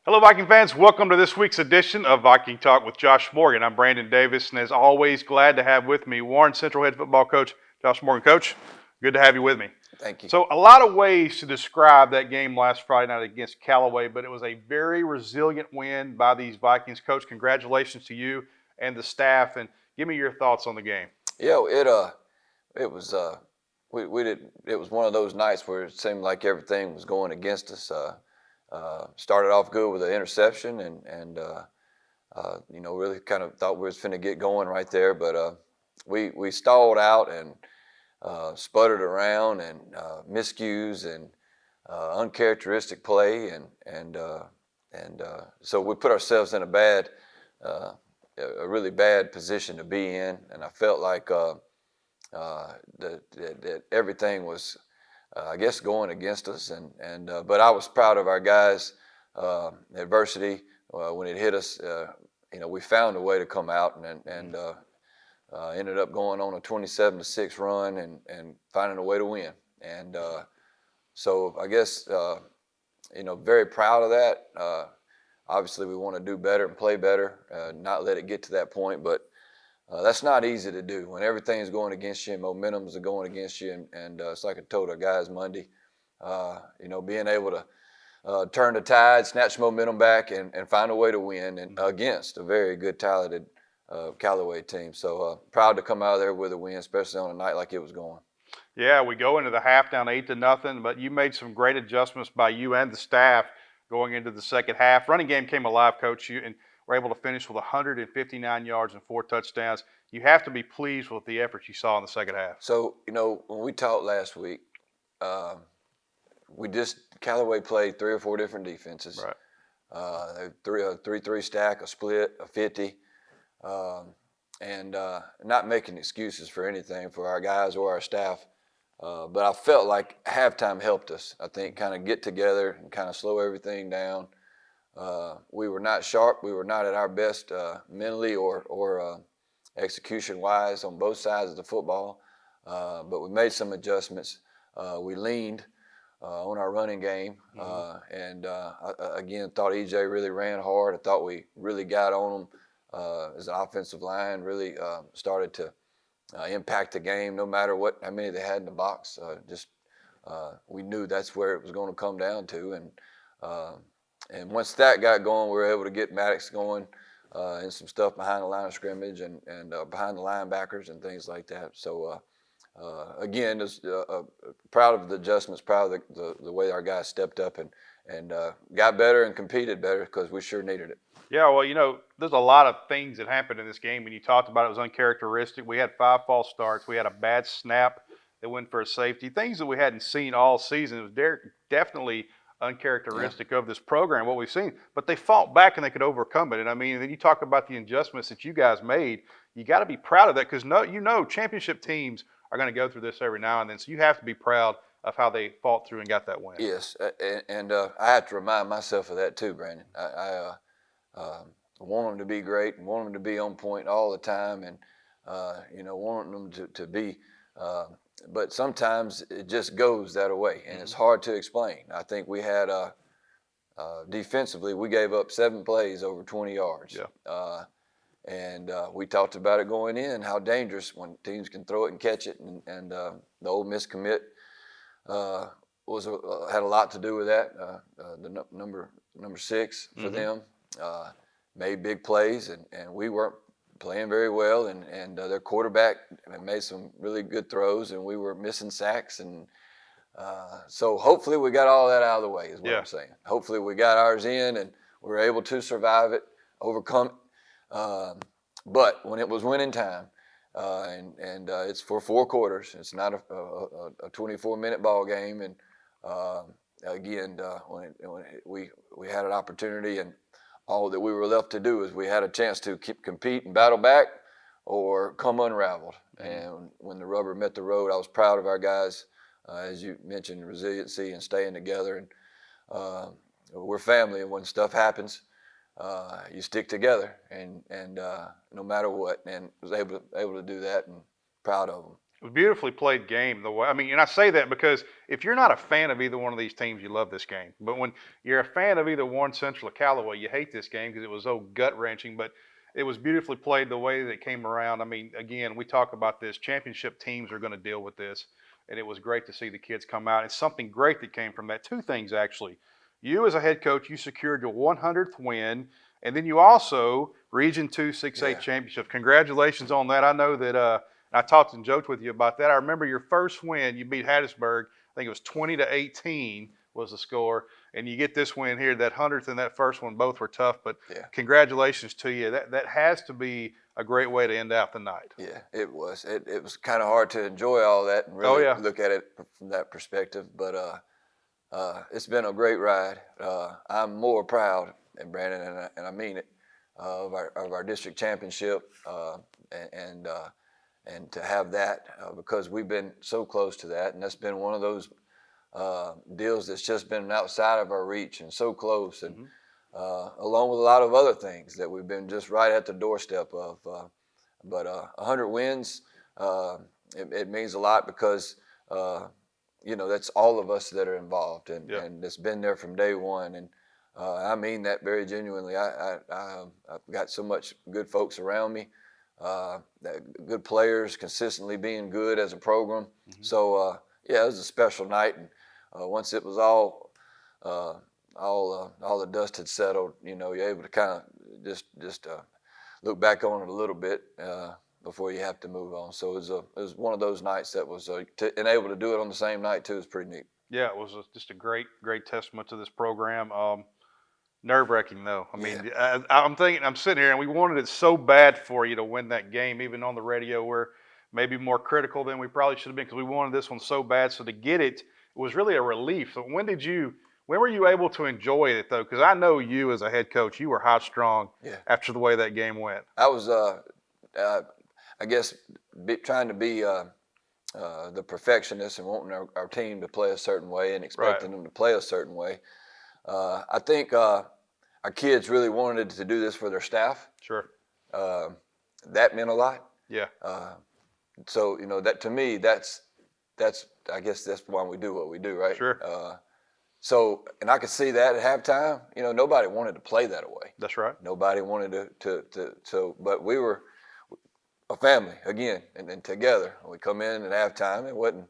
Hello, Viking fans. Welcome to this week's edition of Viking Talk with Josh Morgan. I'm Brandon Davis, and as always, glad to have with me Warren Central head football coach Josh Morgan. Coach, good to have you with me. Thank you. So, a lot of ways to describe that game last Friday night against Callaway, but it was a very resilient win by these Vikings. Coach, congratulations to you and the staff, and give me your thoughts on the game. Yeah, it was we did it was one of those nights where it seemed like everything was going against us. Started off good with an interception and really kind of thought we was finna get going right there, but we stalled out and sputtered around and miscues and uncharacteristic play and so we put ourselves in a really bad position to be in, and I felt like that everything was, I guess, going against us. But I was proud of our guys. Adversity, when it hit us, we found a way to come out and ended up going on a 27-6 run and finding a way to win. And so I guess, very proud of that. Obviously, we want to do better and play better, not let it get to that point. But that's not easy to do when everything's going against you and momentum's going against you. And it's like I told our guys Monday, being able to turn the tide, snatch momentum back, and find a way to win and against a very good, talented Callaway team. So proud to come out of there with a win, especially on a night like it was going. Yeah, we go into the half down 8-0, but you made some great adjustments by you and the staff going into the second half. Running game came alive, Coach, and were able to finish with 159 yards and 4 touchdowns. You have to be pleased with the effort you saw in the second half. So, when we talked last week, Callaway played 3 or 4 different defenses. Right. 3-3 stack, a split, a 50, and not making excuses for anything for our guys or our staff. But I felt like halftime helped us, I think, kind of get together and kind of slow everything down. We were not sharp. We were not at our best mentally or execution-wise on both sides of the football. But we made some adjustments. We leaned on our running game. And again, thought EJ really ran hard. I thought we really got on him as an offensive line, really started to impact the game no matter how many they had in the box. We knew that's where it was going to come down to. And once that got going, we were able to get Maddox going and some stuff behind the line of scrimmage and behind the linebackers and things like that. So, again, just proud of the adjustments, proud of the way our guys stepped up and got better and competed better because we sure needed it. Yeah, well, there's a lot of things that happened in this game. When you talked about it was uncharacteristic. We had 5 false starts. We had a bad snap that went for a safety. Things that we hadn't seen all season. It was definitely uncharacteristic of this program, what we've seen. But they fought back and they could overcome it. And, then you talk about the adjustments that you guys made. You got to be proud of that because, championship teams are going to go through this every now and then. So you have to be proud of how they fought through and got that win. Yes, and I have to remind myself of that too, Brandon. I want them to be great and want them to be on point all the time and, want them to be but sometimes it just goes that way, and it's hard to explain. I think we had defensively, we gave up 7 plays over 20 yards. Yeah. And we talked about it going in, how dangerous when teams can throw it and catch it. And the Ole Miss commit had a lot to do with that. The number 6 for them made big plays, and we weren't playing very well, and their quarterback made some really good throws, and we were missing sacks, and so hopefully we got all that out of the way is what I'm saying. Hopefully we got ours in, and we were able to survive it, overcome it. But when it was winning time, and it's for 4 quarters, it's not a 24-minute ball game, and again, when we had an opportunity and all that we were left to do is we had a chance to compete and battle back or come unraveled. And when the rubber met the road, I was proud of our guys, as you mentioned, resiliency and staying together. And we're family, and when stuff happens, you stick together, and no matter what. And was able to do that, and proud of them. It was a beautifully played game. The way, I mean, and I say that because if you're not a fan of either one of these teams, you love this game. But when you're a fan of either Warren Central or Callaway, you hate this game because it was so gut wrenching. But it was beautifully played the way that it came around. I mean, again, we talk about this. Championship teams are going to deal with this, and it was great to see the kids come out. It's something great that came from that. Two things actually. You as a head coach, you secured your 100th win, and then you also Region 2 6A Yeah. championship. Congratulations on that. I know that. I talked and joked with you about that. I remember your first win. You beat Hattiesburg. I think it was 20-18 was the score, and you get this win here. That 100th and that first one both were tough, but Yeah. congratulations to you. That has to be a great way to end out the night. Yeah, it was. It was kind of hard to enjoy all that and really look at it from that perspective. But it's been a great ride. I'm more proud, and Brandon, and I mean it, of our district championship, and to have that because we've been so close to that, and that's been one of those deals that's just been outside of our reach and so close, and along with a lot of other things that we've been just right at the doorstep of. But 100 wins, it means a lot because that's all of us that are involved, and it's been there from day one, and I mean that very genuinely. I've got so much good folks around me. Good players consistently being good as a program. So it was a special night. And once it was all the dust had settled, you're able to kind of just look back on it a little bit before you have to move on. So it was one of those nights that was and able to do it on the same night too is pretty neat. Yeah, it was just a great testament to this program. Nerve-wracking though. I mean, I'm sitting here and we wanted it so bad for you to win that game. Even on the radio, we're maybe more critical than we probably should have been because we wanted this one so bad. So to get it was really a relief. So when were you able to enjoy it though? Because I know you as a head coach, you were high strung after the way that game went. I was, I guess, trying to be the perfectionist and wanting our team to play a certain way and expecting them to play a certain way. I think our kids really wanted to do this for their staff. Sure. That meant a lot. Yeah. So that to me, that's I guess that's why we do what we do, right? Sure. So and I could see that at halftime. Nobody wanted to play that away. That's right. Nobody wanted to. So, but we were a family again, and then together we come in at halftime. It wasn't.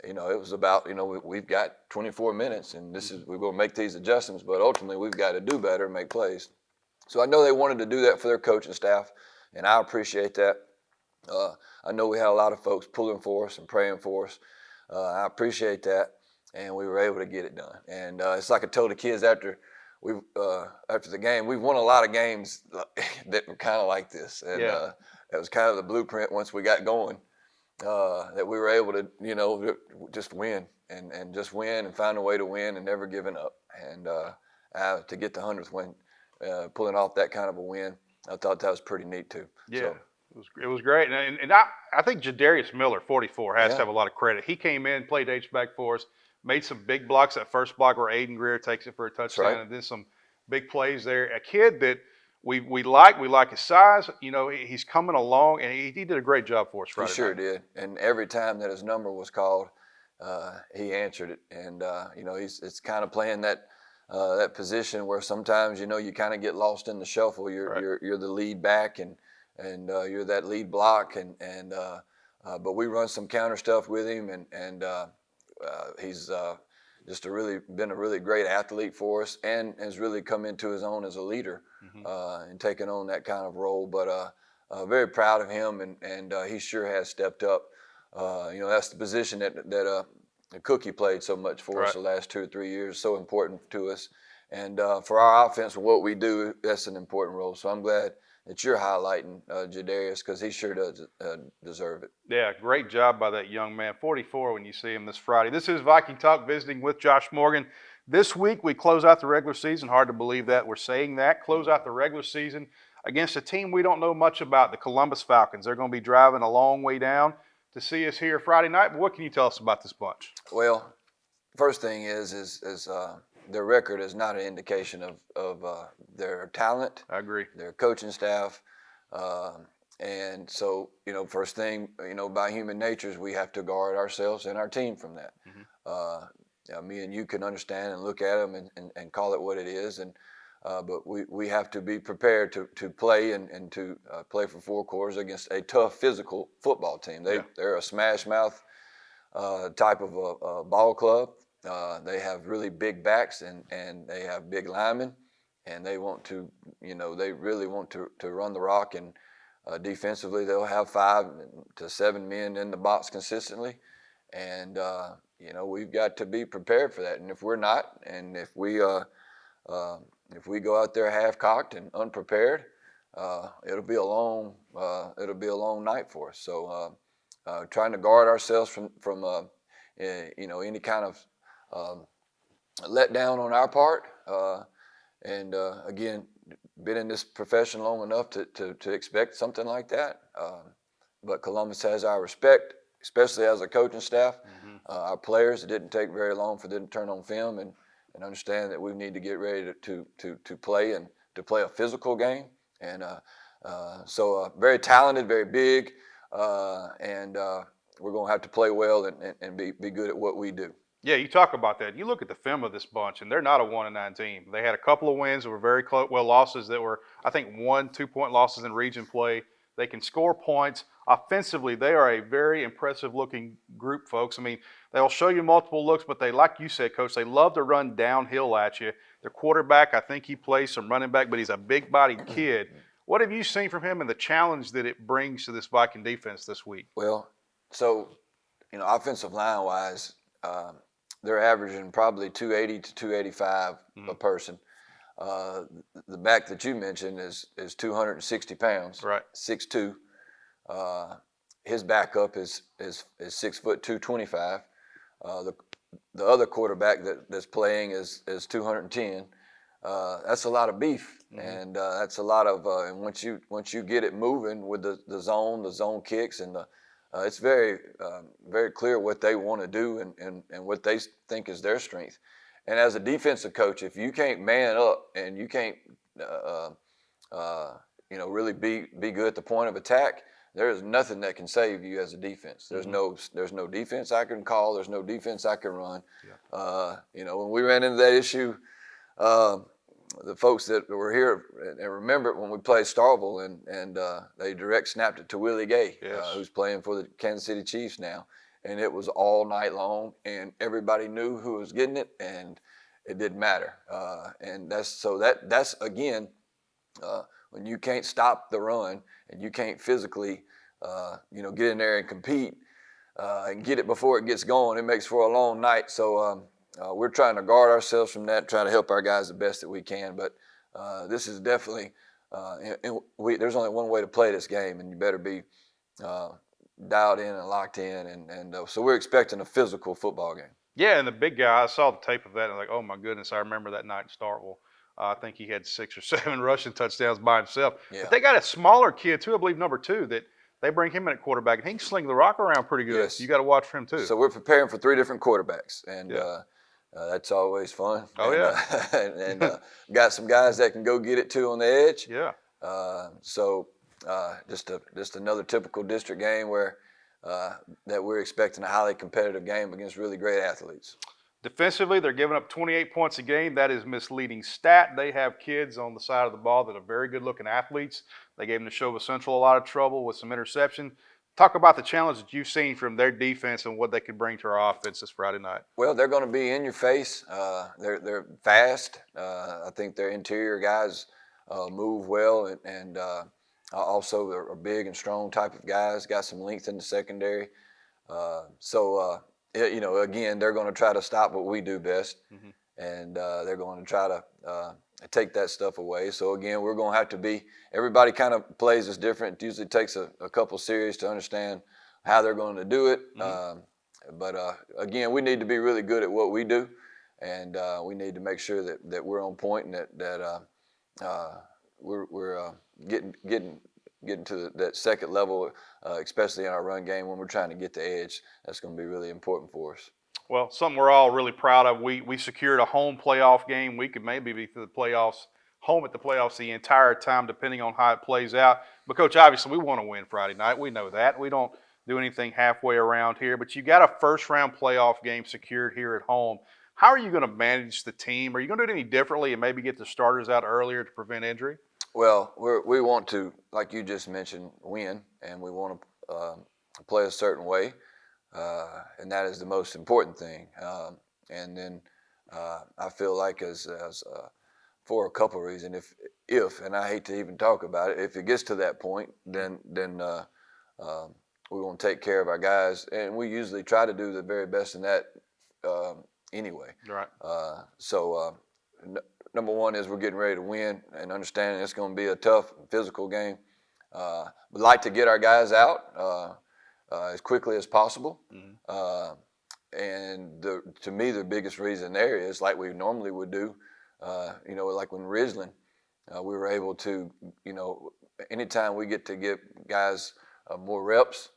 It was about, we've got 24 minutes and we're going to make these adjustments, but ultimately we've got to do better and make plays. So I know they wanted to do that for their coaching staff, and I appreciate that. I know we had a lot of folks pulling for us and praying for us. I appreciate that, and we were able to get it done. And it's like I told the kids after the game, we've won a lot of games that were kind of like this, and that was kind of the blueprint once we got going. That we were able to, just win and just win and find a way to win and never giving up. And to get the 100th win, pulling off that kind of a win, I thought that was pretty neat too. Yeah, so, it was great. And I think Jadarius Miller, 44, has to have a lot of credit. He came in, played H-back for us, made some big blocks. That first block where Aiden Greer takes it for a touchdown, and then some big plays there. A kid that we like his size. He's coming along, and he did a great job for us Friday He sure night. did. And every time that his number was called, he answered it. And it's kind of playing that position where sometimes you kind of get lost in the shuffle. You're the lead back, and you're that lead block, but we run some counter stuff with him, and he's just been a really great athlete for us, and has really come into his own as a leader, and taken on that kind of role. But very proud of him, and he sure has stepped up. That's the position that Cookie played so much for us the last 2 or 3 years, so important to us. And for our offense, what we do, that's an important role. So I'm glad that you're highlighting Jadarius, because he sure does deserve it. Yeah, great job by that young man. 44 when you see him this Friday. This is Viking Talk, visiting with Josh Morgan. This week we close out the regular season. Hard to believe that we're saying that. Close out the regular season against a team we don't know much about, the Columbus Falcons. They're going to be driving a long way down to see us here Friday night. But what can you tell us about this bunch? Well, first thing is their record is not an indication of their talent. I agree. Their coaching staff, And so, first thing, by human nature is we have to guard ourselves and our team from that. Me and you can understand and look at them and call it what it is. But we have to be prepared to play and to play for 4 quarters against a tough physical football team. They're a smash mouth type of a ball club. They have really big backs and they have big linemen, and they want to, they really want to run the rock. And defensively, they'll have 5 to 7 men in the box consistently. And, we've got to be prepared for that. And if we're not, and if we go out there half-cocked and unprepared, it'll be a long night for us. So trying to guard ourselves from any kind of letdown on our part. Again, been in this profession long enough to expect something like that. But Columbus has our respect, especially as a coaching staff. Our players, it didn't take very long for them to turn on film and understand that we need to get ready to play and to play a physical game. And so very talented, very big, and we're going to have to play well and be good at what we do. Yeah, you talk about that. You look at the film of this bunch, and they're not a 1-9 team. They had a couple of wins that were very close, losses that were, I think, 1-2 point losses in region play. They can score points. Offensively, they are a very impressive-looking group, folks. I mean, they'll show you multiple looks, but they, like you said, Coach, they love to run downhill at you. Their quarterback, I think he plays some running back, but he's a big-bodied kid. What have you seen from him and the challenge that it brings to this Viking defense this week? Well, so, offensive line-wise, they're averaging probably 280 to 285 a person. The back that you mentioned is 260 pounds, right? 6'2". His backup is 6 foot 225. The other quarterback that's playing is 210. That's a lot of beef, and that's a lot of. And once you get it moving with the zone kicks, and it's very clear what they want to do and what they think is their strength. And as a defensive coach, if you can't man up and you can't really be good at the point of attack, there is nothing that can save you as a defense. There's no defense I can call. There's no defense I can run. Yeah. When we ran into that issue, the folks that were here and remember when we played Starkville and they direct snapped it to Willie Gay, who's playing for the Kansas City Chiefs now, and it was all night long, and everybody knew who was getting it, and it didn't matter. And that's again, when you can't stop the run and you can't physically, get in there and compete and get it before it gets going, it makes for a long night. So we're trying to guard ourselves from that, trying to help our guys the best that we can. But this is definitely, there's only one way to play this game, and you better be dialed in and locked in. And so we're expecting a physical football game. Yeah, and the big guy, I saw the tape of that, and I'm like, oh my goodness, I remember that night in Starkville. I think he had 6 or 7 rushing touchdowns by himself. Yeah. But they got a smaller kid too, I believe number 2, that they bring him in at quarterback, and he can sling the rock around pretty good. Yes. You got to watch for him too. So we're preparing for 3 different quarterbacks, and that's always fun. Oh, and got some guys that can go get it too on the edge. Yeah. So just another typical district game where that we're expecting a highly competitive game against really great athletes. Defensively, they're giving up 28 points a game. That is misleading stat. They have kids on the side of the ball that are very good-looking athletes. They gave Neshoba Central a lot of trouble with some interception. Talk about the challenge that you've seen from their defense and what they could bring to our offense this Friday night. Well, they're going to be in your face. They're fast. I think their interior guys move well, and also they're big and strong type of guys. Got some length in the secondary. Again, they're going to try to stop what we do best, and they're going to try to take that stuff away. So again, we're going to have to be. Everybody kind of plays is different. It usually takes a couple series to understand how they're going to do it. But again, we need to be really good at what we do, and we need to make sure that we're on point and that we're getting to that second level, especially in our run game when we're trying to get the edge. That's going to be really important for us. Well, something we're all really proud of. We secured a home playoff game. We could maybe be through the playoffs home at the playoffs the entire time, depending on how it plays out. But, Coach, obviously we want to win Friday night. We know that. We don't do anything halfway around here. But you got a first-round playoff game secured here at home. How are you going to manage the team? Are you going to do it any differently and maybe get the starters out earlier to prevent injury? Well, we want to, like you just mentioned, win, and we want to play a certain way, and that is the most important thing. And then I feel like as for a couple of reasons, if and I hate to even talk about it, if it gets to that point, then we want to take care of our guys, and we usually try to do the very best in that anyway. Right. Number one is we're getting ready to win and understanding it's going to be a tough physical game. We'd like to get our guys out as quickly as possible. Mm-hmm. And to me, the biggest reason there is like we normally would do, like when Ridgeland, we were able to, anytime we get to give guys more reps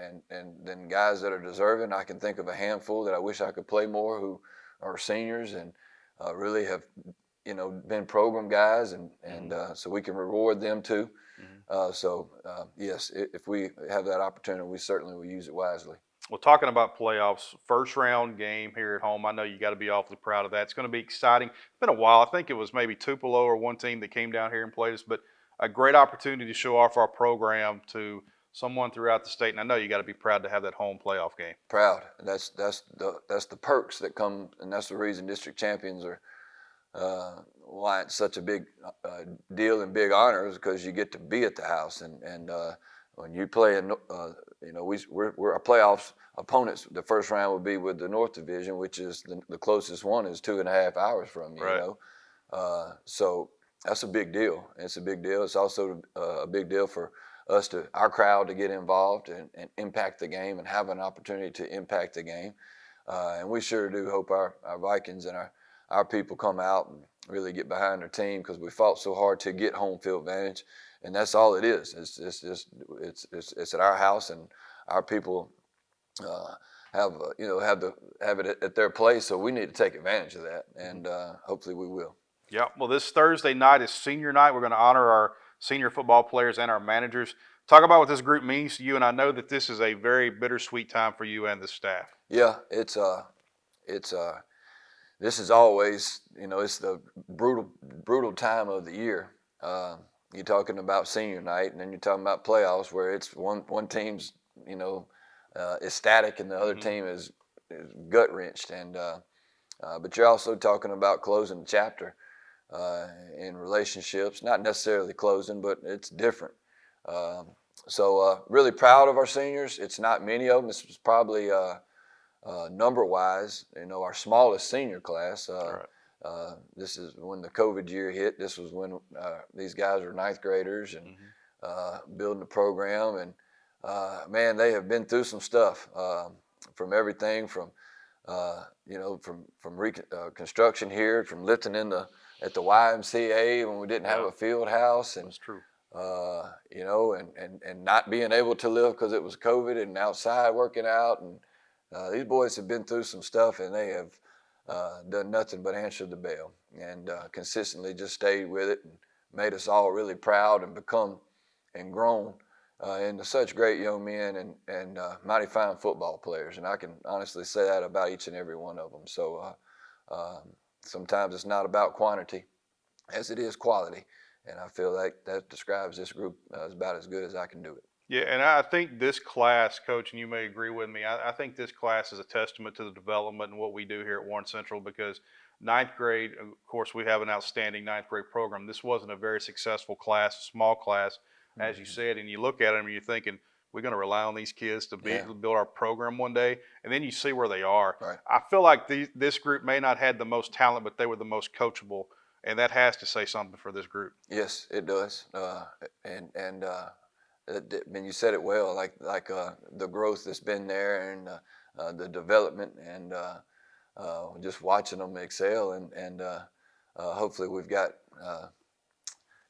and then guys that are deserving, I can think of a handful that I wish I could play more who are seniors and really have, been program guys, and so we can reward them too. Mm-hmm. Yes, if we have that opportunity, we certainly will use it wisely. Well, talking about playoffs, first round game here at home, I know you got to be awfully proud of that. It's going to be exciting. It's been a while. I think it was maybe Tupelo or one team that came down here and played us, but a great opportunity to show off our program to someone throughout the state. And I know you got to be proud to have that home playoff game. Proud. That's the perks that come, and that's the reason district champions are why it's such a big deal and big honor, is because you get to be at the house. And when you play, we're our playoffs opponents. The first round would be with the North Division, which is the closest one is 2.5 hours from you. Right. So that's a big deal. It's a big deal. It's also a big deal for us our crowd to get involved and impact the game and have an opportunity to impact the game. And we sure do hope our Vikings and our people come out and really get behind their team, because we fought so hard to get home field advantage, and that's all it is. It's at our house, and our people have it at their place. So we need to take advantage of that, and hopefully we will. Yeah. Well, this Thursday night is senior night. We're going to honor our senior football players and our managers. Talk about what this group means to you, and I know that this is a very bittersweet time for you and the staff. Yeah, this is always, it's the brutal time of the year. You're talking about senior night, and then you're talking about playoffs, where it's one team's, ecstatic and the other mm-hmm. team is gut wrenched, and but you're also talking about closing the chapter in relationships. Not necessarily closing, but it's different. So really proud of our seniors. It's not many of them. This was probably number-wise, our smallest senior class. Right. This is when the COVID year hit. This was when these guys were ninth graders and mm-hmm. Building the program. And man, they have been through some stuff, from everything from construction here, from lifting at the YMCA when we didn't have a field house, and that's true. And not being able to live because it was COVID, and outside working out, and these boys have been through some stuff, and they have done nothing but answer the bell, and consistently just stayed with it, and made us all really proud and become and grown into such great young men and mighty fine football players. And I can honestly say that about each and every one of them. So sometimes it's not about quantity as it is quality. And I feel like that describes this group about as good as I can do it. Yeah, and I think this class, Coach, and you may agree with me, I think this class is a testament to the development and what we do here at Warren Central, because ninth grade, of course, we have an outstanding ninth grade program. This wasn't a very successful class, a small class, as you said, and you look at them and you're thinking, we're going to rely on these kids to build our program one day, and then you see where they are. Right. I feel like this group may not have the most talent, but they were the most coachable, and that has to say something for this group. Yes, it does. And you said it well, like the growth that's been there, and the development, and just watching them excel, and hopefully we've got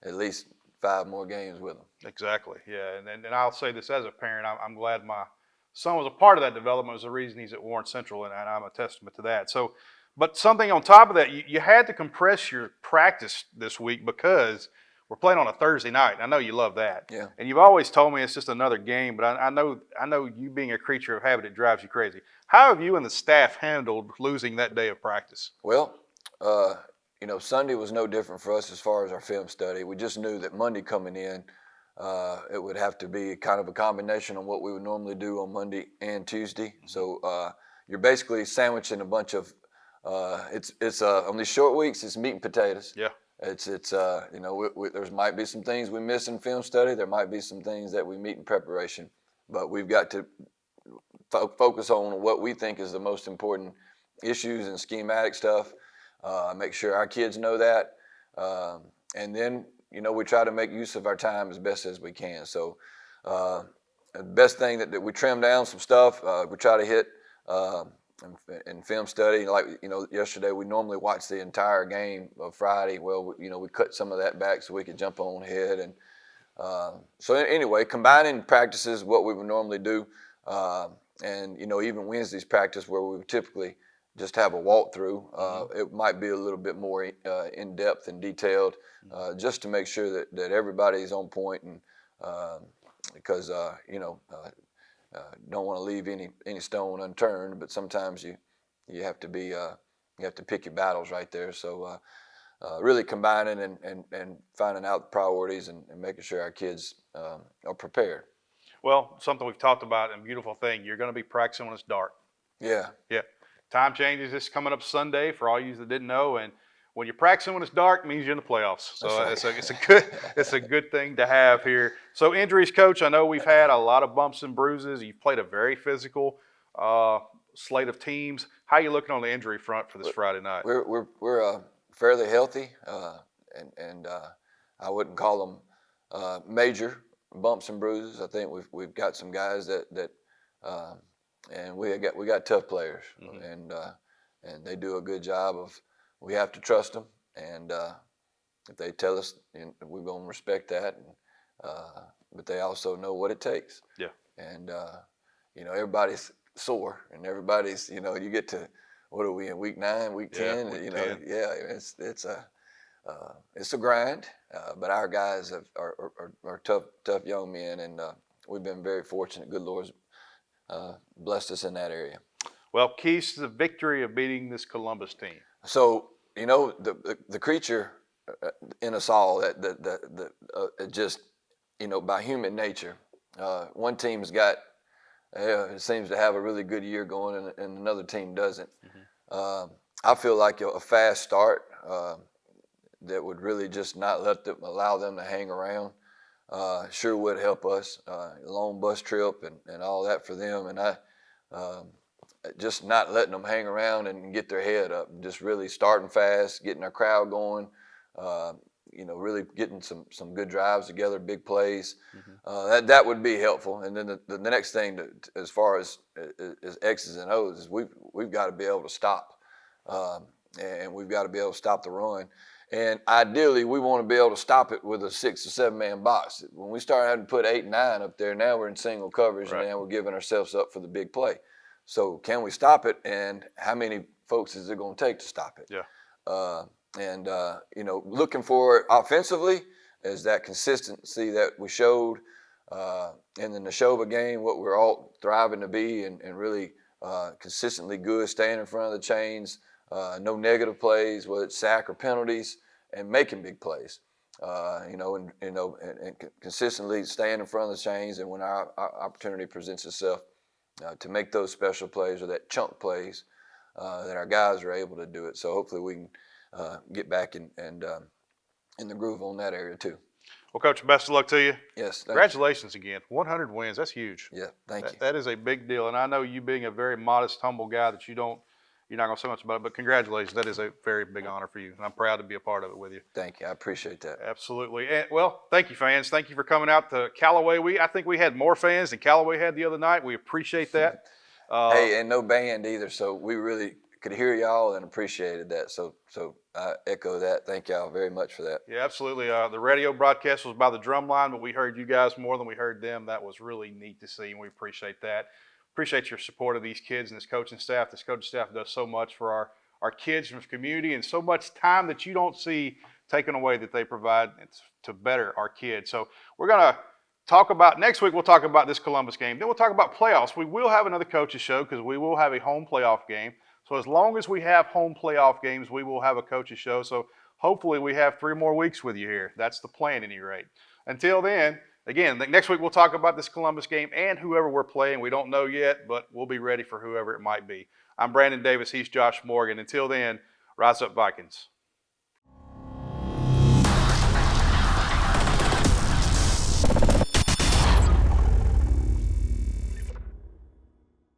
at least 5 more games with them. Exactly, yeah. And I'll say this as a parent, I'm glad my son was a part of that development. It was the reason he's at Warren Central, and I'm a testament to that. So But something on top of that, you had to compress your practice this week because we're playing on a Thursday night. I know you love that. Yeah. And you've always told me it's just another game, but I know you being a creature of habit, it drives you crazy. How have you and the staff handled losing that day of practice? Well, Sunday was no different for us as far as our film study. We just knew that Monday coming in, it would have to be kind of a combination on what we would normally do on Monday and Tuesday. So you're basically sandwiching a bunch of it's on these short weeks. It's meat and potatoes. Yeah. There might be some things we miss in film study. There might be some things that we meet in preparation, but we've got to focus on what we think is the most important issues and schematic stuff. Make sure our kids know that, and then we try to make use of our time as best as we can. So the best thing that we trim down some stuff. We try to hit. In film study, yesterday we normally watch the entire game of Friday. Well, we cut some of that back so we could jump on ahead. And so anyway, combining practices, what we would normally do, and even Wednesday's practice where we would typically just have a walkthrough. It might be a little bit more in depth and detailed, just to make sure that everybody's on point, and because don't want to leave any stone unturned, but sometimes you have to be you have to pick your battles right there. So really combining and finding out the priorities and making sure our kids are prepared. Well, something we've talked about, and beautiful thing, you're going to be practicing when it's dark. Yeah. Yeah. Time changes this coming up Sunday for all you that didn't know, and when you're practicing when it's dark, it means you're in the playoffs. So That's right. it's a good thing to have here. So injuries, Coach. I know we've had a lot of bumps and bruises. You've played a very physical slate of teams. How are you looking on the injury front for this Friday night? We're fairly healthy, and I wouldn't call them major bumps and bruises. I think we've got some guys that and we got tough players, and they do a good job of. We have to trust them, and if they tell us, we're going to respect that. But they also know what it takes. Yeah. And everybody's sore, and everybody's you get to what are we in week 9, week 10? Week 10. Yeah, it's a grind. But our guys are tough young men, and we've been very fortunate. Good Lord's blessed us in that area. Well, keys to the victory of beating this Columbus team. So the creature in us all that just by human nature, one team's got it seems to have a really good year going, and another team doesn't. I feel like a fast start that would really just not allow them to hang around sure would help us. Long bus trip and all that for them, and just not letting them hang around and get their head up, and just really starting fast, getting our crowd going, really getting some good drives together, big plays. That would be helpful. And then the next thing, as far as X's and O's, is we've got to be able to stop, and we've got to be able to stop the run. And ideally, we want to be able to stop it with a 6 or 7 man box. When we start having to put 8 and 9 up there, now we're in single coverage, right. And now we're giving ourselves up for the big play. So can we stop it, and how many folks is it going to take to stop it? Yeah. Looking for offensively is that consistency that we showed in the Neshoba game, what we're all thriving to be, and really consistently good, staying in front of the chains, no negative plays, whether it's sack or penalties, and making big plays. And consistently staying in front of the chains, and when our opportunity presents itself, to make those special plays or that chunk plays, that our guys are able to do it. So hopefully we can get back and in the groove on that area too. Well, Coach, best of luck to you. Yes. Congratulations again. 100 wins. That's huge. Yeah, thank you. That is a big deal. And I know you being a very modest, humble guy that you're not going to say much about it, but congratulations. That is a very big honor for you, and I'm proud to be a part of it with you. Thank you. I appreciate that. Absolutely. And, well, thank you, fans. Thank you for coming out to Callaway. I think we had more fans than Callaway had the other night. We appreciate that. Hey, and no band either, so we really could hear y'all and appreciated that. So I echo that. Thank y'all very much for that. Yeah, absolutely. The radio broadcast was by the drum line, but we heard you guys more than we heard them. That was really neat to see, and we appreciate that. Appreciate your support of these kids and this coaching staff. This coaching staff does so much for our kids from the community, and so much time that you don't see taken away that they provide to better our kids. So we're going to talk about, next week we'll talk about this Columbus game. Then we'll talk about playoffs. We will have another coaches show because we will have a home playoff game. So as long as we have home playoff games, we will have a coaches show. So hopefully we have 3 more weeks with you here. That's the plan at any rate. Until then, again, next week we'll talk about this Columbus game and whoever we're playing. We don't know yet, but we'll be ready for whoever it might be. I'm Brandon Davis. He's Josh Morgan. Until then, rise up Vikings.